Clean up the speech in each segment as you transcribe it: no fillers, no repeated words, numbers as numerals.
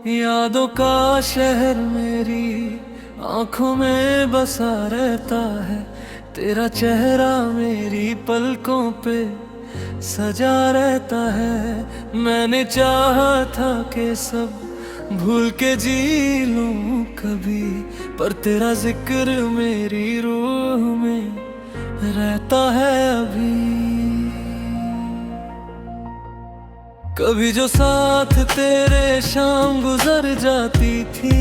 यादों का शहर मेरी आंखों में बसा रहता है, तेरा चेहरा मेरी पलकों पे सजा रहता है। मैंने चाहा था कि सब भूल के जी लूं कभी, पर तेरा जिक्र मेरी रूह में रहता है अभी। कभी जो साथ तेरे शाम गुजर जाती थी,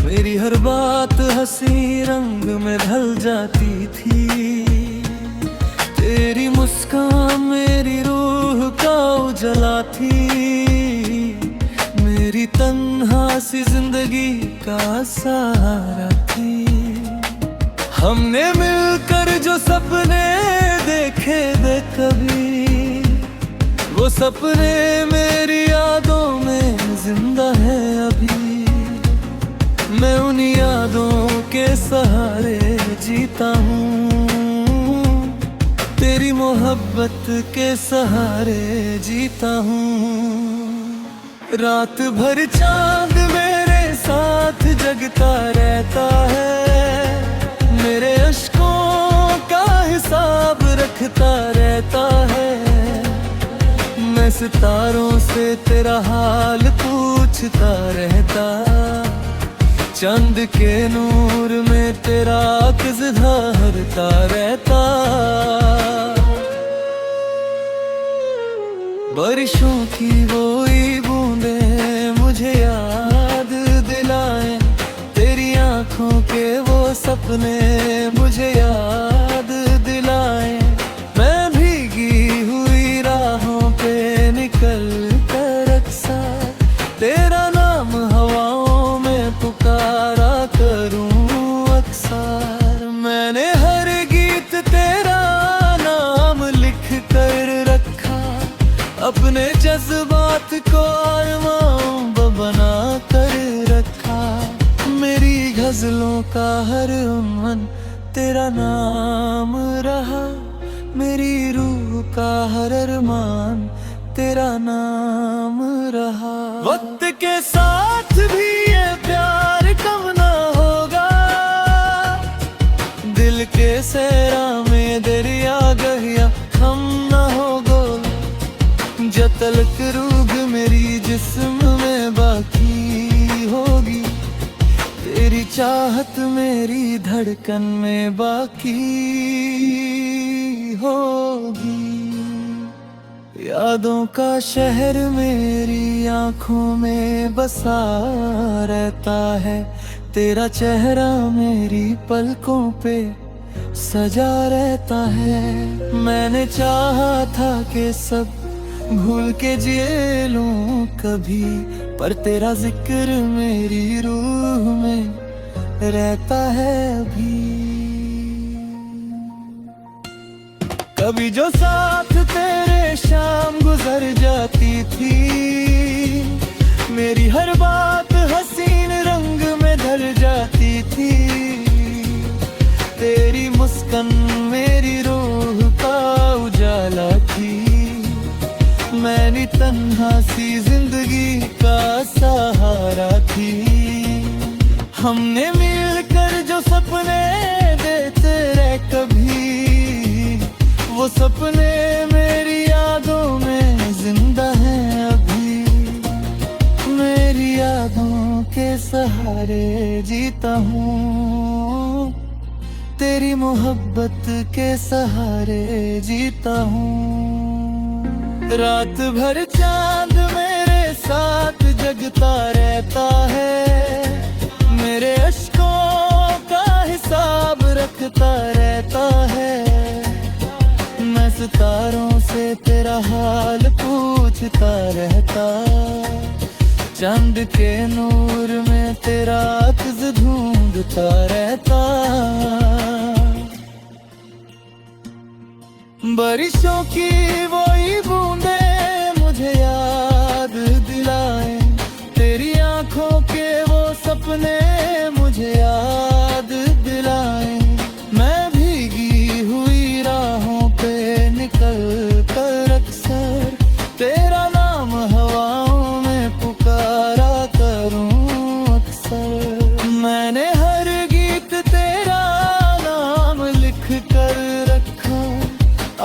मेरी हर बात हंसी रंग में ढल जाती थी। तेरी मुस्कान मेरी रूह का उजला थी, मेरी तन्हा सी जिंदगी का सहारा थी। हमने मिलकर जो सपने देखे थे कभी, वो सपने मेरी यादों में जिंदा है अभी। मैं उन यादों के सहारे जीता हूँ, तेरी मोहब्बत के सहारे जीता हूँ। रात भर चांद मेरे साथ जगता रहता है, मेरे अश्कों का हिसाब रखता रहता है। मैं सितारों से तेरा हाल पूछता रहता, चंद के नूर में तेरा अक्स धरता रहता। बारिशों की वही बूंदें मुझे याद दिलाएं, तेरी आंखों के वो सपने मुझे याद दिलाएं। मैं भीगी हुई राहों पे निकल कर अक्सर तेरा नाम हवाओं में पुकारा करूं अक्सर। मैंने हर गीत तेरा नाम लिख कर रखा, अपने जज्बात को अरमां बना कर रखा। मेरी गजलों का हर उन्वन तेरा नाम रहा, मेरी रूह का हर अरमान तेरा नाम रहा। वक्त के साथ भी ये प्यार कम ना होगा, दिल के सहरा में दरिया गहिया हम ना हो गोल। जब तलक रूह मेरी जिस्म में बाकी होगी, तेरी चाहत मेरी धड़कन में बाकी होगी। यादों का शहर मेरी आंखों में बसा रहता है, तेरा चेहरा मेरी पलकों पे सजा रहता है। मैंने चाहा था कि सब भूल के जिए लूं कभी, पर तेरा जिक्र मेरी रूह में रहता है अभी। कभी जो साथ तेरे शाम गुजर जाती थी, मेरी हर बात हसीन रंग में ढल जाती थी। तेरी मुस्कान मेरी रूह का उजाला थी, मैंने तन्हा सी जिंदगी का सहारा थी। हमने मिलकर जो सपने देते रहे कभी, वो सपने मेरी यादों में जिंदा हैं अभी। मेरी यादों के सहारे जीता हूँ, तेरी मोहब्बत के सहारे जीता हूँ। रात भर चांद मेरे साथ जगता रहता है, मेरे अश्कों का हिसाब रखता रहता है। मैं सितारों से तेरा हाल पूछता रहता, चांद के नूर में तेरा अक्स ढूंढता रहता। बारिशों की वही बूंदें मुझे याद दिलाएं, तेरी आंखों के वो सपने मुझे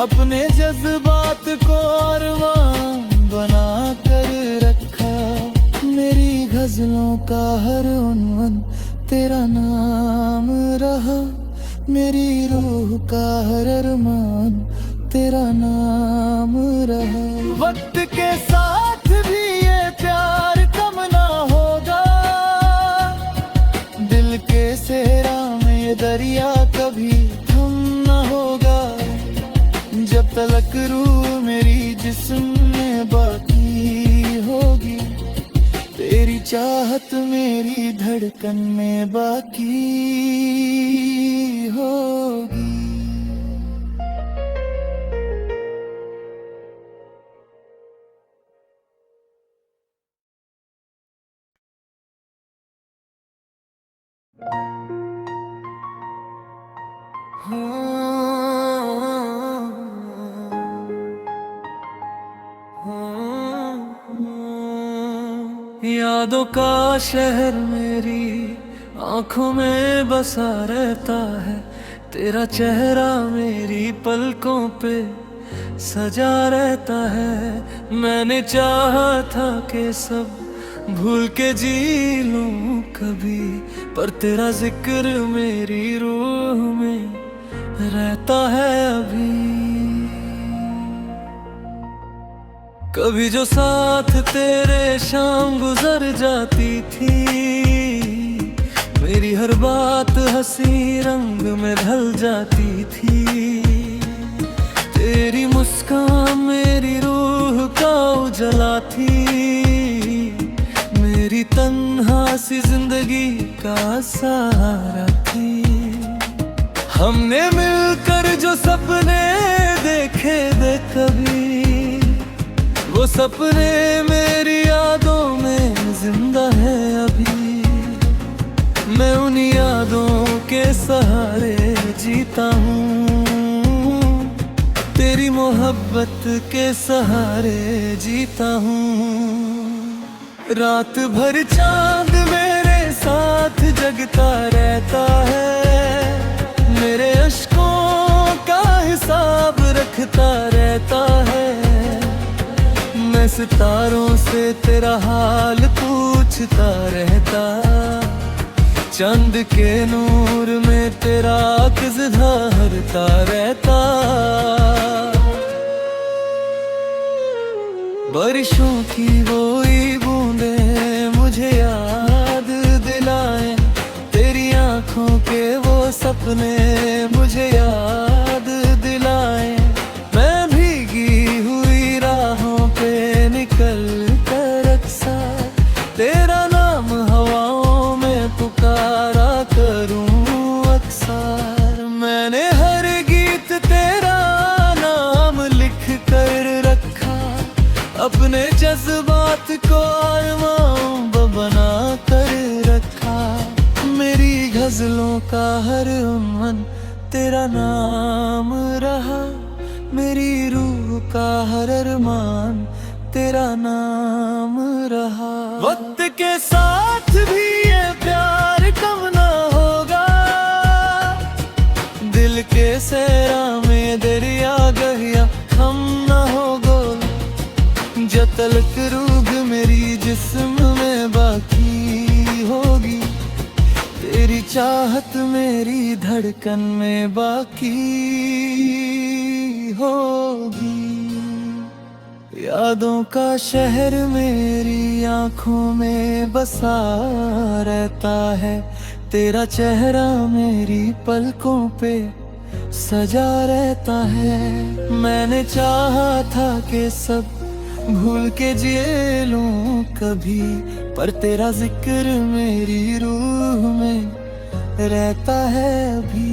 अपने जज्बात को अरमान बना कर रखा। मेरी गजलों का हर उन्वन तेरा नाम रहा, मेरी रूह का हर अरमान तेरा नाम रहा। वक्त के साथ भी ये प्यार कम ना होगा, दिल के सेहरा में ये दरिया कभी थम ना होगा। जब तलक रूह मेरी जिस्म में बाकी होगी, तेरी चाहत मेरी धड़कन में बाकी होगी। यादों का शहर मेरी आंखों में बसा रहता है, तेरा चेहरा मेरी पलकों पे सजा रहता है। मैंने चाहा था कि सब भूल के जी लूं कभी, पर तेरा जिक्र मेरी रूह में रहता है अभी। कभी जो साथ तेरे शाम गुजर जाती थी, मेरी हर बात हंसी रंग में ढल जाती थी। तेरी मुस्कान मेरी रूह का उजला थी, मेरी तन्हा सी जिंदगी का सहारा थी। हमने मिलकर जो सपने देखे थे कभी, वो सपने मेरी यादों में जिंदा है अभी। मैं उन यादों के सहारे जीता हूँ, तेरी मोहब्बत के सहारे जीता हूँ। रात भर चांद मेरे साथ जगता रहता है, मेरे अश्कों का हिसाब रखता रहता है। मैं सितारों से तेरा हाल पूछता रहता, चंद के नूर में तेरा अक्स धारता रहता। बारिशों की वही बूंदें मुझे याद दिलाएं, तेरी आंखों के वो सपने मुझे याद दिलाएं। मैं भीगी हुई राहों पे निकल कर अक्सर तेरा नाम हवाओं में पुकारा करूं अक्सर। मैंने हर गीत तेरा नाम लिख कर रखा, अपने जज्बात को अरमान बना कर रखा। मेरी गजलों का हर उन्वन तेरा नाम रहा, मेरी रूह का हर अरमान तेरा नाम रहा। वक्त के साथ भी ये प्यार कम ना होगा, दिल के सेहरा में दरिया गहिया थम ना होगा। जब तलक रूह मेरी जिस्म में बाकी होगी, तेरी चाहत मेरी धड़कन में बाकी होगी। यादों का शहर मेरी आंखों में बसा रहता है, तेरा चेहरा मेरी पलकों पे सजा रहता है। मैंने चाहा था कि सब भूल के जिए लूं कभी, पर तेरा जिक्र मेरी रूह में रहता है अभी।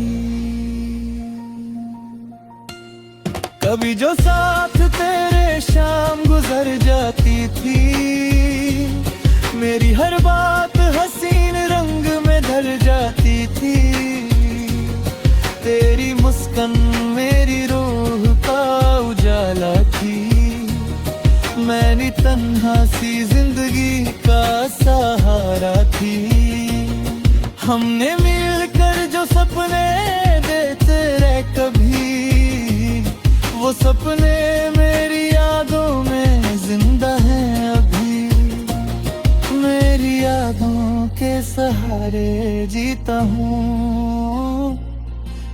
कभी जो साथ तेरे शाम गुजर जाती थी, मेरी हर बात हसीन रंग में ढल जाती थी। तेरी मुस्कान मेरी रूह का उजाला थी, मैंने तन्हा सी जिंदगी का सहारा थी। हमने मिलकर जो सपने देते रहे कभी, वो तेरी यादों के सहारे जीता हूँ,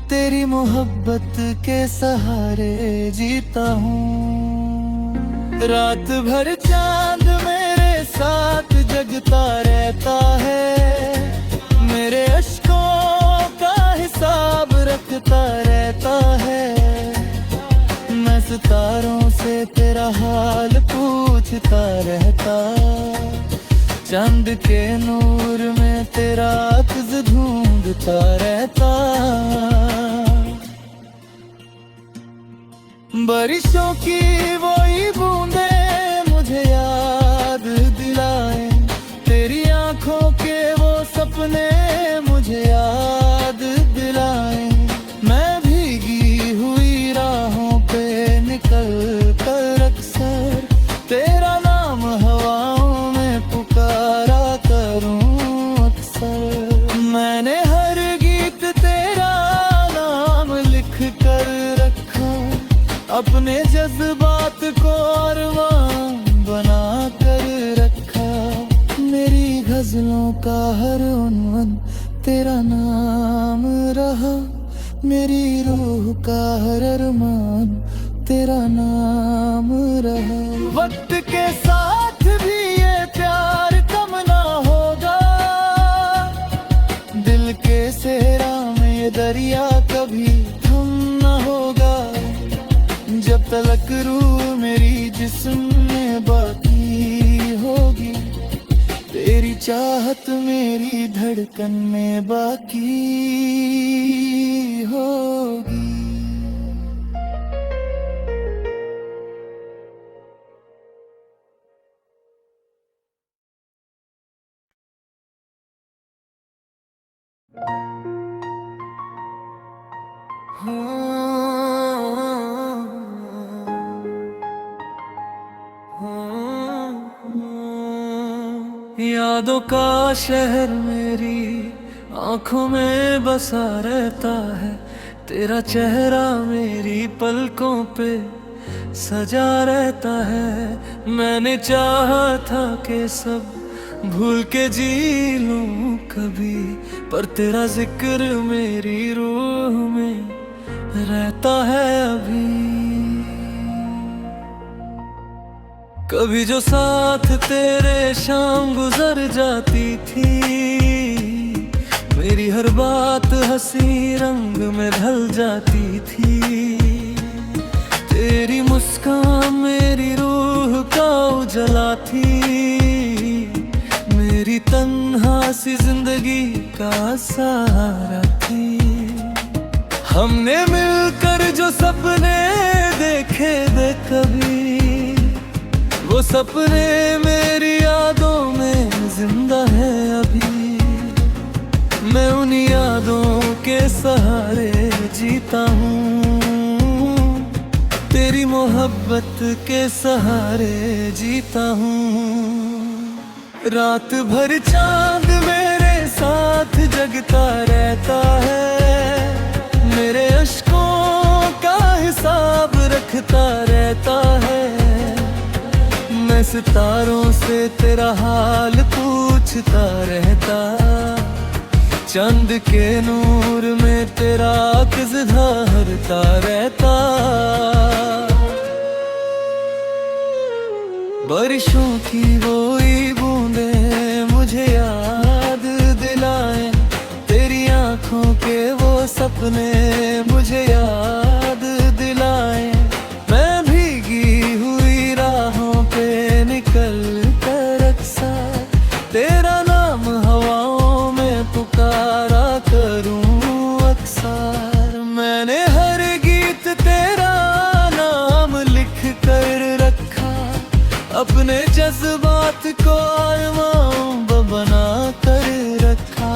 तेरी मोहब्बत के सहारे जीता हूँ। रात भर चांद मेरे साथ जगता रहता है, मेरे अश्कों का हिसाब रखता रहता है। मैं सितारों से तेरा हाल पूछता रहता, चांद के नूर में तेरा अक्स ढूंढता रहता। बारिशों की वही बूंदे मुझे याद दिलाए, तेरी आंखों के वो सपने मुझे याद दिलाए। मैं भीगी हुई राहों पे निकल कर अक्सर तेरा नाम हवाओं में पुकारा करूं अक्सर। मैंने हर गीत तेरा नाम लिख कर रखा, अपने जज्बात को अरमान बना कर रखा। मेरी गजलों का हर उन्वन तेरा नाम रहा, मेरी रूह का हर अरमान तेरा नाम रहा। वक्त के साथ भी ये प्यार कम ना होगा, दिल के सेहरा में ये दरिया कभी थम ना होगा। जब तलक रूह मेरी जिस्म में बाकी होगी, तेरी चाहत मेरी धड़कन में बाकी होगी। यादों का शहर मेरी आंखों में बसा रहता है, तेरा चेहरा मेरी पलकों पे सजा रहता है। मैंने चाहा था कि सब भूल के जी लूं कभी, पर तेरा जिक्र मेरी रूह में रहता है अभी। कभी जो साथ तेरे शाम गुजर जाती थी, मेरी हर बात हंसी रंग में ढल जाती थी। तेरी मुस्कान मेरी रूह का उजला थी, मेरी तन्हा सी जिंदगी का सहारा थी। हमने मिलकर जो सपने देखे थे कभी, वो सपने मेरी यादों में जिंदा है अभी। मैं उन यादों के सहारे जीता हूँ, तेरी मोहब्बत के सहारे जीता हूँ। रात भर चांद मेरे साथ जगता रहता है, मेरे अश्कों का हिसाब रखता रहता है। मैं सितारों से तेरा हाल पूछता रहता, चंद के नूर में तेरा अक्स धारता रहता। बारिशों की वही बूंदे मुझे याद दिलाए, तेरी आंखों के वो सपने मुझे याद दिलाए। मैं भीगी हुई राहों पे निकल कर अक्सर तेरा नाम हवाओं में पुकारा करूं अक्सर। मैंने हर गीत तेरा नाम लिख कर रखा, अपने जज्बात को अरमान बना कर रखा।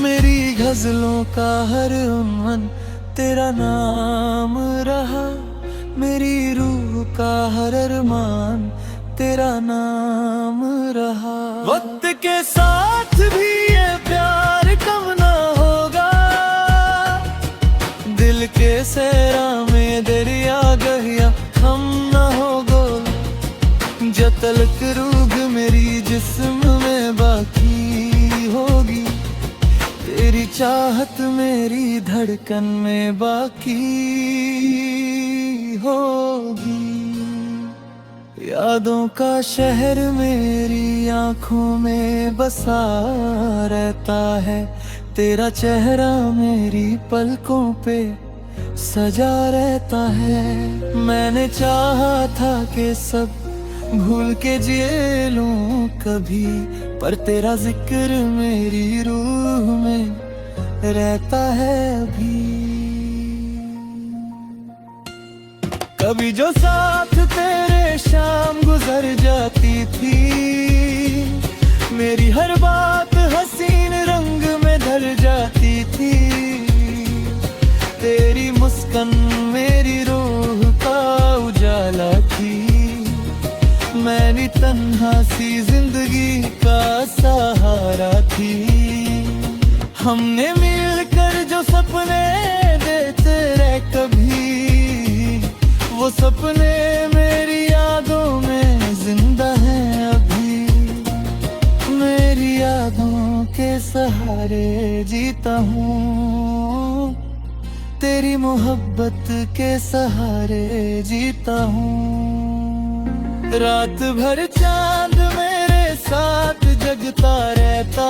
मेरी गजलों का हर उन्वन तेरा नाम रहा, मेरी रूह का हर अरमान तेरा नाम रहा। वक्त के साथ भी ये प्यार कम ना होगा, दिल के सेहरा में दरिया गहिया हम ना होगा। जब तलक रूह मेरी जिस्म में चाहत मेरी धड़कन में बाकी होगी। यादों का शहर मेरी आंखों में बसा रहता है, तेरा चेहरा मेरी पलकों पे सजा रहता है। मैंने चाहा था कि सब भूल के जिए लूं कभी, पर तेरा जिक्र मेरी रूह में रहता है अभी। कभी जो साथ तेरे शाम गुजर जाती थी, मेरी हर बात हसीन रंग में ढल जाती थी। तेरी मुस्कान मेरी रूह का उजाला थी, मैंने तन्हा सी जिंदगी का सहारा थी। हमने मिलकर जो सपने देते रहे कभी, वो सपने मेरी यादों में जिंदा हैं अभी। मेरी यादों के सहारे जीता हूँ, तेरी मोहब्बत के सहारे जीता हूँ। रात भर चांद मेरे साथ जगता रहता